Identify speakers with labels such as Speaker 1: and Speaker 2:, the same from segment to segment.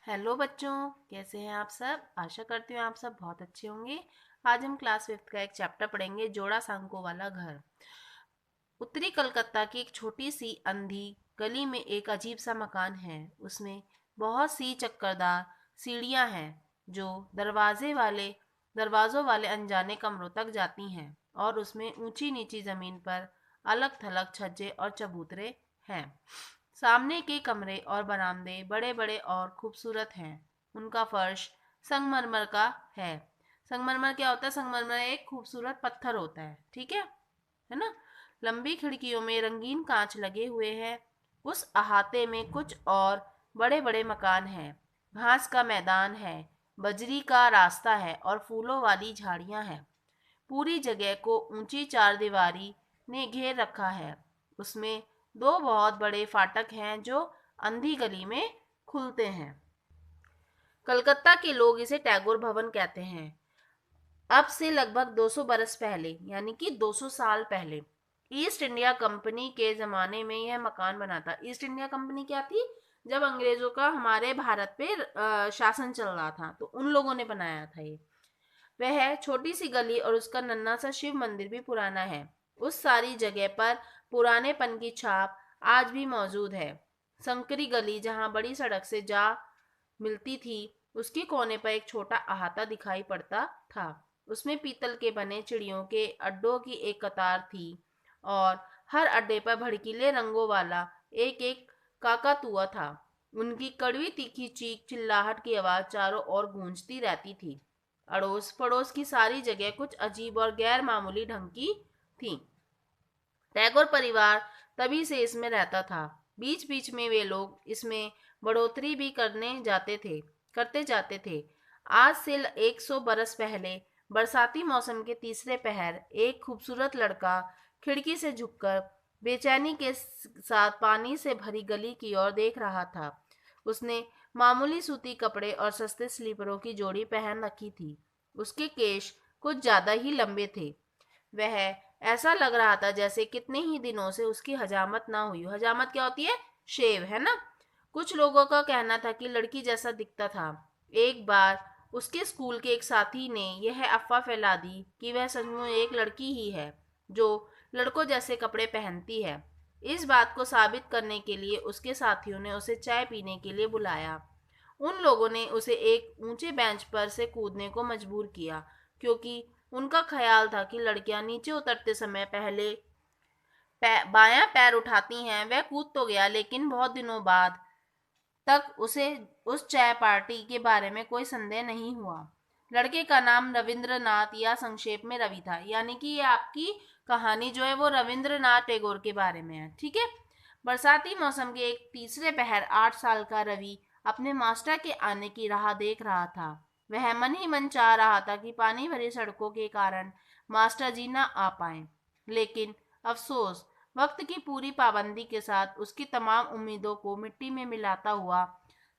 Speaker 1: Hello बच्चों, कैसे हैं आप सब। आशा करती हूँ आप सब बहुत अच्छे होंगे। आज हम क्लास 5th का एक चैप्टर पढ़ेंगे, जोड़ा सांकों वाला घर। उत्तरी कलकत्ता की एक छोटी सी अंधी गली में एक अजीब सा मकान है। उसमें बहुत सी चक्करदार सीढ़ियां हैं जो दरवाजों वाले अनजाने कमरों तक जाती हैं, और उसमें ऊंची नीची जमीन पर अलग थलग छज्जे और चबूतरे हैं। सामने के कमरे और बरामदे बड़े बड़े और खूबसूरत हैं। उनका फर्श संगमरमर का है। संगमरमर क्या होता है? संगमरमर एक खूबसूरत पत्थर होता है, ठीक है ना। लंबी खिड़कियों में रंगीन कांच लगे हुए हैं। उस अहाते में कुछ और बड़े बड़े मकान हैं। घास का मैदान है, बजरी का रास्ता है और फूलों वाली झाड़ियां हैं। पूरी जगह को ऊंची चारदीवारी ने घेर रखा है। उसमें दो बहुत बड़े फाटक हैं जो अंधी गली में खुलते हैं। कलकत्ता के लोग इसे टैगोर भवन कहते हैं। अब से लगभग 200 बरस पहले, यानी कि 200 साल पहले, ईस्ट इंडिया कंपनी के जमाने में यह मकान बना था। ईस्ट इंडिया कंपनी क्या थी? जब अंग्रेजों का हमारे भारत पे शासन चल रहा था, तो उन लोगों ने बनाया था ये। वह छोटी सी गली और उसका नन्हा सा शिव मंदिर भी पुराना है। उस सारी जगह पर पुरानेपन की छाप आज भी मौजूद है। संकरी गली जहाँ बड़ी सड़क से जा मिलती थी, उसके कोने पर एक छोटा अहाता दिखाई पड़ता था। उसमें पीतल के बने चिड़ियों के अड्डों की एक कतार थी, और हर अड्डे पर भड़कीले रंगों वाला एक एक काकातुआ था। उनकी कड़वी तीखी चीख चिल्लाहट की आवाज चारों ओर गूंजती रहती थी। अड़ोस पड़ोस की सारी जगह कुछ अजीब और गैर मामूली ढंग की थी। टैगोर परिवार तभी से इसमें रहता था। बीच बीच में वे लोग इसमें बढ़ोतरी भी करते जाते थे। आज से 100 बरस पहले बरसाती मौसम के तीसरे पहर एक खूबसूरत लड़का खिड़की से झुककर बेचैनी के साथ पानी से भरी गली की ओर देख रहा था। उसने मामूली सूती कपड़े और सस्ते स्लीपरों की जोड़ी पहन रखी थी। उसके केश कुछ ज्यादा ही लंबे थे। वह ऐसा लग रहा था जैसे कितने ही दिनों से उसकी हजामत ना हुई हो। हजामत क्या होती है? शेव, है ना। कुछ लोगों का कहना था कि लड़की जैसा दिखता था। एक बार उसके स्कूल के एक साथी ने यह अफवाह फैला दी कि वह सचमुच एक लड़की ही है जो लड़कों जैसे कपड़े पहनती है। इस बात को साबित करने के लिए उसके साथियों ने उसे चाय पीने के लिए बुलाया। उन लोगों ने उसे एक ऊंचे बेंच पर से कूदने को मजबूर किया, क्योंकि उनका ख्याल था कि लड़कियां नीचे उतरते समय पहले बायां पैर उठाती हैं। वह कूद तो गया, लेकिन बहुत दिनों बाद तक उसे उस चाय पार्टी के बारे में कोई संदेह नहीं हुआ। लड़के का नाम रविंद्रनाथ या संक्षेप में रवि था। यानी कि ये आपकी कहानी जो है वो रविंद्रनाथ टैगोर के बारे में है, ठीक है। बरसाती मौसम के एक तीसरे पहर 8 साल का रवि अपने मास्टर के आने की राह देख रहा था। वह मन ही मन चाह रहा था कि पानी भरी सड़कों के कारण मास्टर जी न आ पाए, लेकिन अफसोस, वक्त की पूरी पाबंदी के साथ उसकी तमाम उम्मीदों को मिट्टी में मिलाता हुआ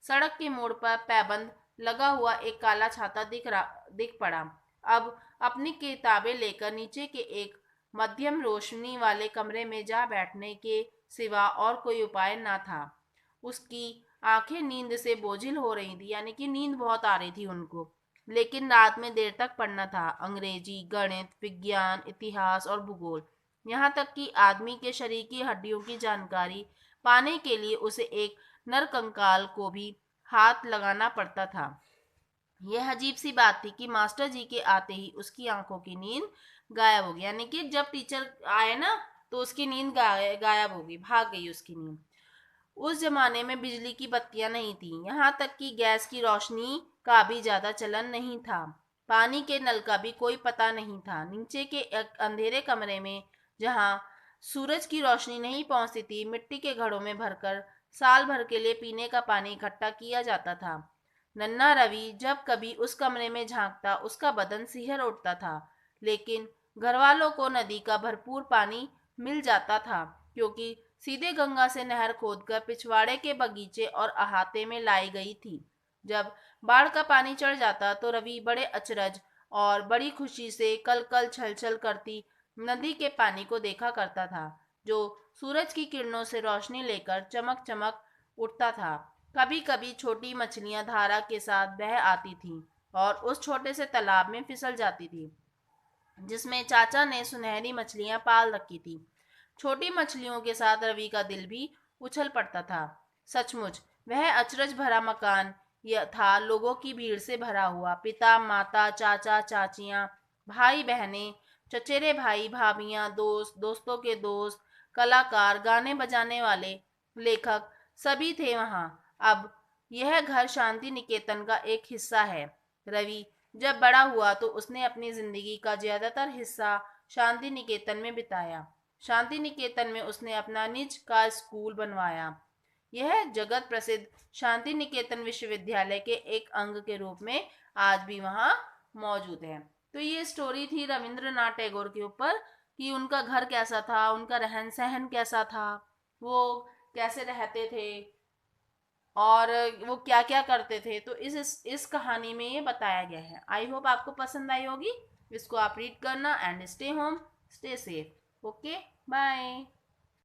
Speaker 1: सड़क के मोड़ पर पैबंद लगा हुआ एक काला छाता दिख पड़ा। अब अपनी किताबें लेकर नीचे के एक मध्यम रोशनी वाले कमरे में जा बैठने के सिवा और कोई उपाय न था। उसकी आंखें नींद से बोझिल हो रही थी, यानी कि नींद बहुत आ रही थी उनको। लेकिन रात में देर तक पढ़ना था, अंग्रेजी, गणित, विज्ञान, इतिहास और भूगोल। यहाँ तक कि आदमी के शरीर की हड्डियों की जानकारी पाने के लिए उसे एक नरकंकाल को भी हाथ लगाना पड़ता था। यह अजीब सी बात थी कि मास्टर जी के आते ही उसकी आंखों की नींद गायब हो गई। यानी कि जब टीचर आए ना, तो उसकी नींद गायब हो गई, भाग गई उसकी नींद। उस जमाने में बिजली की बत्तियां नहीं थी, यहाँ तक कि गैस की रोशनी का भी ज्यादा चलन नहीं था। पानी के नल का भी कोई पता नहीं था। नीचे के एक अंधेरे कमरे में, जहाँ सूरज की रोशनी नहीं पहुंचती थी, मिट्टी के घड़ों में भरकर साल भर के लिए पीने का पानी इकट्ठा किया जाता था। नन्हा रवि जब कभी उस कमरे में झांकता, उसका बदन सिहर उठता था। लेकिन घर वालों को नदी का भरपूर पानी मिल जाता था, क्योंकि सीधे गंगा से नहर खोदकर पिछवाड़े के बगीचे और अहाते में लाई गई थी। जब बाढ़ का पानी चढ़ जाता तो रवि बड़े अचरज और बड़ी खुशी से कल कल छल छल करती नदी के पानी को देखा करता था, जो सूरज की किरणों से रोशनी लेकर चमक चमक उठता था। कभी कभी छोटी मछलियां धारा के साथ बह आती थीं और उस छोटे से तालाब में फिसल जाती थी जिसमें चाचा ने सुनहरी मछलियां पाल रखी थी। छोटी मछलियों के साथ रवि का दिल भी उछल पड़ता था। सचमुच वह अचरज भरा मकान यह था, लोगों की भीड़ से भरा हुआ। पिता माता, चाचा चाचियां, भाई बहनें, चचेरे भाई भाभियां, दोस्त, दोस्तों के दोस्त, कलाकार, गाने बजाने वाले, लेखक, सभी थे वहां। अब यह घर शांति निकेतन का एक हिस्सा है। रवि जब बड़ा हुआ तो उसने अपनी जिंदगी का ज्यादातर हिस्सा शांति निकेतन में बिताया। शांति निकेतन में उसने अपना निज का स्कूल बनवाया। यह जगत प्रसिद्ध शांति निकेतन विश्वविद्यालय के एक अंग के रूप में आज भी वहां मौजूद है। तो ये स्टोरी थी रविंद्रनाथ टैगोर के ऊपर कि उनका घर कैसा था, उनका रहन सहन कैसा था, वो कैसे रहते थे और वो क्या क्या करते थे। तो इस कहानी में ये बताया गया है। आई होप आपको पसंद आई होगी। इसको आप रीड करना and stay home, stay safe. Okay, bye.